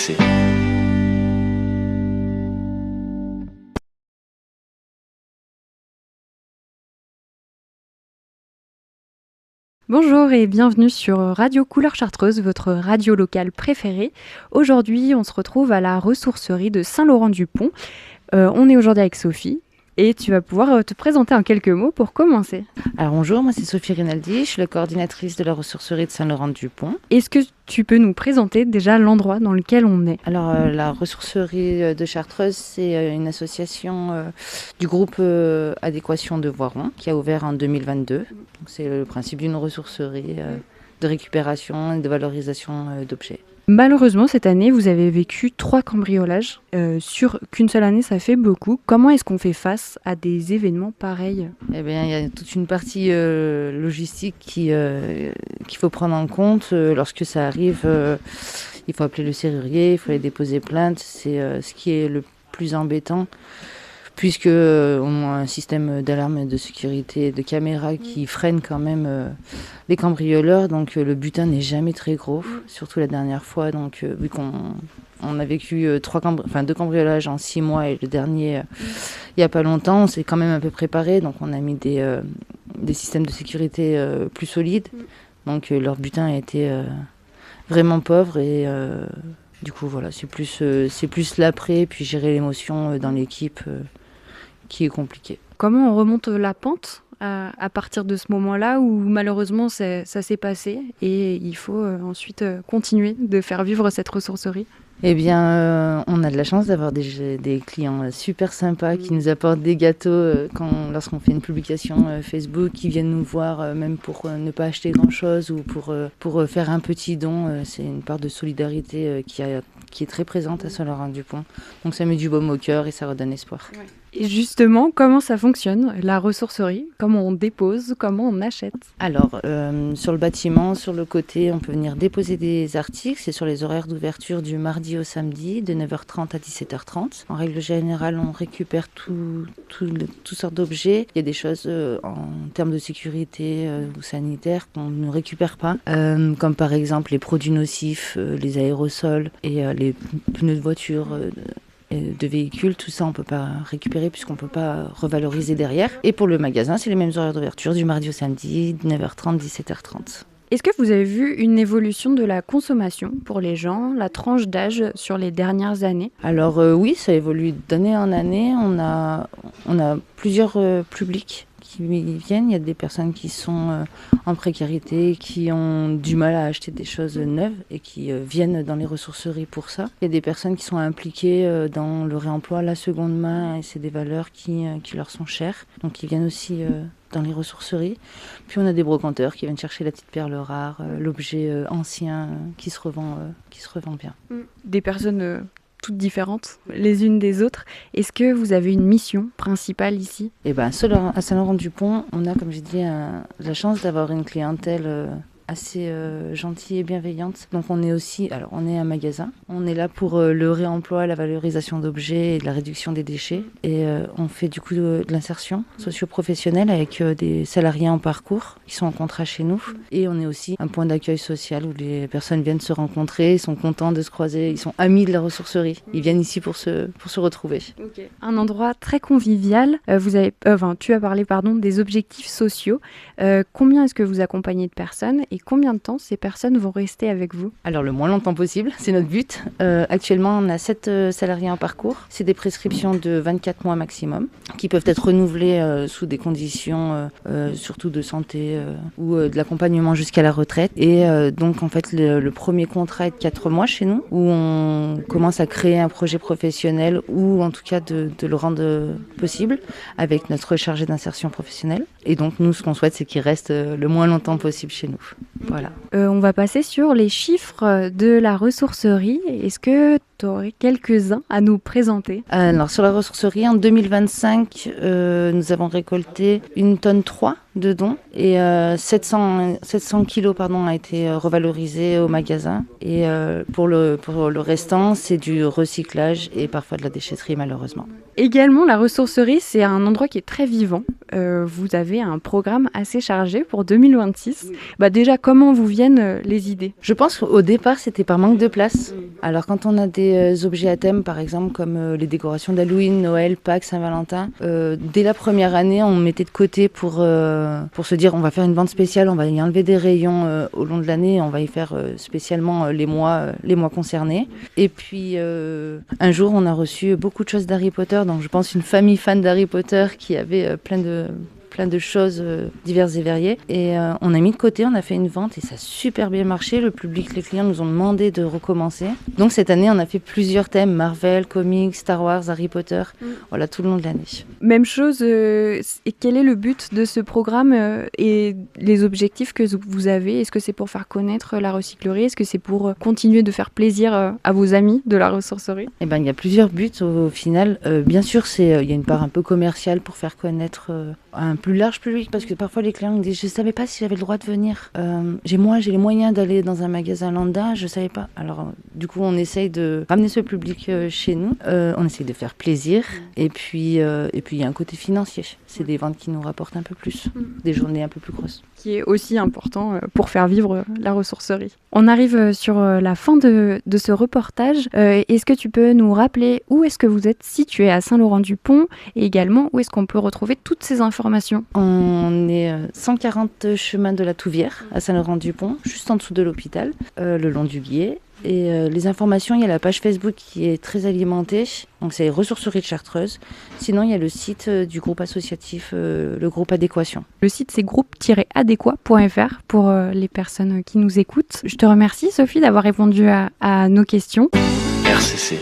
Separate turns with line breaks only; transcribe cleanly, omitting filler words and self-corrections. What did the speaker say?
RCC.
Bonjour et bienvenue sur Radio Couleur Chartreuse, votre radio locale préférée. Aujourd'hui, on se retrouve à la ressourcerie de Saint-Laurent-du-Pont. On est aujourd'hui avec Sophie et tu vas pouvoir te présenter en quelques mots pour commencer.
Alors bonjour, moi c'est Sophie Rinaldi, je suis la coordinatrice de la ressourcerie de Saint-Laurent-du-Pont.
Est-ce que tu peux nous présenter déjà l'endroit dans lequel on est ?
Alors la ressourcerie de Chartreuse, c'est une association du groupe Adéquation de Voiron qui a ouvert en 2022. Donc, c'est le principe d'une ressourcerie de récupération et de valorisation d'objets.
Malheureusement, cette année, vous avez vécu 3 cambriolages. Sur qu'une seule année, ça fait beaucoup. Comment est-ce qu'on fait face à des événements pareils ?
Eh bien, il y a toute une partie logistique qu'il faut prendre en compte. Lorsque ça arrive, il faut appeler le serrurier, il faut aller déposer plainte. C'est ce qui est le plus embêtant, puisque on a un système d'alarme et de sécurité, de caméra qui freine quand même les cambrioleurs. Donc le butin n'est jamais très gros, surtout la dernière fois. Donc vu qu'on a vécu 2 cambriolages en 6 mois et le dernier il n'y a pas longtemps, on s'est quand même un peu préparé. Donc on a mis des systèmes de sécurité plus solides. Donc leur butin a été vraiment pauvre et du coup voilà, c'est plus l'après, puis gérer l'émotion dans l'équipe qui est compliqué.
Comment on remonte la pente à partir de ce moment-là où malheureusement ça s'est passé et il faut ensuite continuer de faire vivre cette ressourcerie ?
Eh bien, on a de la chance d'avoir des clients super sympas qui nous apportent des gâteaux lorsqu'on fait une publication Facebook, qui viennent nous voir même pour ne pas acheter grand-chose ou pour faire un petit don. C'est une part de solidarité qui est très présente à Saint-Laurent-du-Pont. Donc ça met du baume au cœur et ça redonne espoir.
Ouais. Et justement, comment ça fonctionne, la ressourcerie ? Comment on dépose ? Comment on achète ?
Alors, sur le bâtiment, sur le côté, on peut venir déposer des articles. C'est sur les horaires d'ouverture du mardi au samedi, de 9h30 à 17h30. En règle générale, on récupère toutes sortes d'objets. Il y a des choses en termes de sécurité ou sanitaire qu'on ne récupère pas, comme par exemple les produits nocifs, les aérosols et les pneus de voiture, de véhicules, tout ça on peut pas récupérer puisqu'on peut pas revaloriser derrière. Et pour le magasin, c'est les mêmes horaires d'ouverture du mardi au samedi, 9h30, 17h30.
Est-ce que vous avez vu une évolution de la consommation pour les gens, la tranche d'âge sur les dernières années ?
Alors oui, ça évolue d'année en année. On a plusieurs publics qui viennent. Il y a des personnes qui sont en précarité, qui ont du mal à acheter des choses neuves et qui viennent dans les ressourceries pour ça. Il y a des personnes qui sont impliquées dans le réemploi, la seconde main, et c'est des valeurs qui leur sont chères. Donc ils viennent aussi dans les ressourceries. Puis on a des brocanteurs qui viennent chercher la petite perle rare, l'objet ancien qui se revend bien.
Des personnes toutes différentes les unes des autres. Est-ce que vous avez une mission principale ici ?
Eh bien, à Saint-Laurent-du-Pont, on a, comme j'ai dit, la chance d'avoir une clientèle assez gentille et bienveillante. Donc on est un magasin. On est là pour le réemploi, la valorisation d'objets et de la réduction des déchets. Et on fait du coup de l'insertion socio-professionnelle avec des salariés en parcours qui sont en contrat chez nous. Et on est aussi un point d'accueil social où les personnes viennent se rencontrer, sont contents de se croiser, ils sont amis de la ressourcerie. Ils viennent ici pour se retrouver.
Okay. Un endroit très convivial. Tu as parlé des objectifs sociaux. Combien est-ce que vous accompagnez de personnes et combien de temps ces personnes vont rester avec vous ?
Alors le moins longtemps possible, c'est notre but. Actuellement, on a 7 salariés en parcours. C'est des prescriptions de 24 mois maximum, qui peuvent être renouvelées sous des conditions surtout de santé ou de l'accompagnement jusqu'à la retraite. Et donc en fait, le premier contrat est de 4 mois chez nous, où on commence à créer un projet professionnel ou en tout cas de le rendre possible avec notre chargé d'insertion professionnelle. Et donc nous, ce qu'on souhaite, c'est qu'il reste le moins longtemps possible chez nous. Voilà.
On va passer sur les chiffres de la ressourcerie. Est-ce que tu aurais quelques-uns à nous présenter ?
Alors sur la ressourcerie, en 2025, nous avons récolté 1,3 tonne de dons et 700 kilos a été revalorisé au magasin. Et pour le restant, c'est du recyclage et parfois de la déchetterie malheureusement.
Également, la ressourcerie, c'est un endroit qui est très vivant. Vous avez un programme assez chargé pour 2026. Déjà, comment vous viennent les idées?
Je pense qu'au départ, c'était par manque de place. Alors quand on a des objets à thème, par exemple comme les décorations d'Halloween, Noël, Pâques, Saint-Valentin, dès la première année, on mettait de côté pour se dire on va faire une vente spéciale, on va y enlever des rayons au long de l'année, on va y faire spécialement les mois concernés. Et puis un jour, on a reçu beaucoup de choses d'Harry Potter, donc je pense une famille fan d'Harry Potter qui avait plein de choses diverses et variées. Et on a mis de côté, on a fait une vente et ça a super bien marché. Le public, les clients nous ont demandé de recommencer. Donc cette année, on a fait plusieurs thèmes, Marvel, comics, Star Wars, Harry Potter, voilà, tout le long de l'année.
Même chose, et quel est le but de ce programme et les objectifs que vous avez? Est-ce que c'est pour faire connaître la recyclerie? Est-ce que c'est pour continuer de faire plaisir à vos amis de la ressourcerie?
Eh ben, il y a plusieurs buts au final. Bien sûr, il y a une part un peu commerciale pour faire connaître un plus large public, parce que parfois les clients me disent je savais pas si j'avais le droit de venir, j'ai les moyens d'aller dans un magasin lambda, je savais pas. Alors du coup on essaye de ramener ce public chez nous, on essaye de faire plaisir et puis il y a un côté financier, c'est des ventes qui nous rapportent un peu plus, des journées un peu plus grosses,
qui est aussi important pour faire vivre la ressourcerie. On arrive sur la fin de ce reportage. Est-ce que tu peux nous rappeler où est-ce que vous êtes situé à Saint-Laurent-du-Pont et également où est-ce qu'on peut retrouver toutes ces informations?
On est 140 chemin de la Touvière à Saint-Laurent-du-Pont, juste en dessous de l'hôpital, le long du Guiers. Et les informations, il y a la page Facebook qui est très alimentée, donc c'est Ressourcerie de Chartreuse. Sinon, il y a le site du groupe associatif, le groupe Adéquation.
Le site, c'est groupe-adéquat.fr pour les personnes qui nous écoutent. Je te remercie, Sophie, d'avoir répondu à nos questions.
RCC.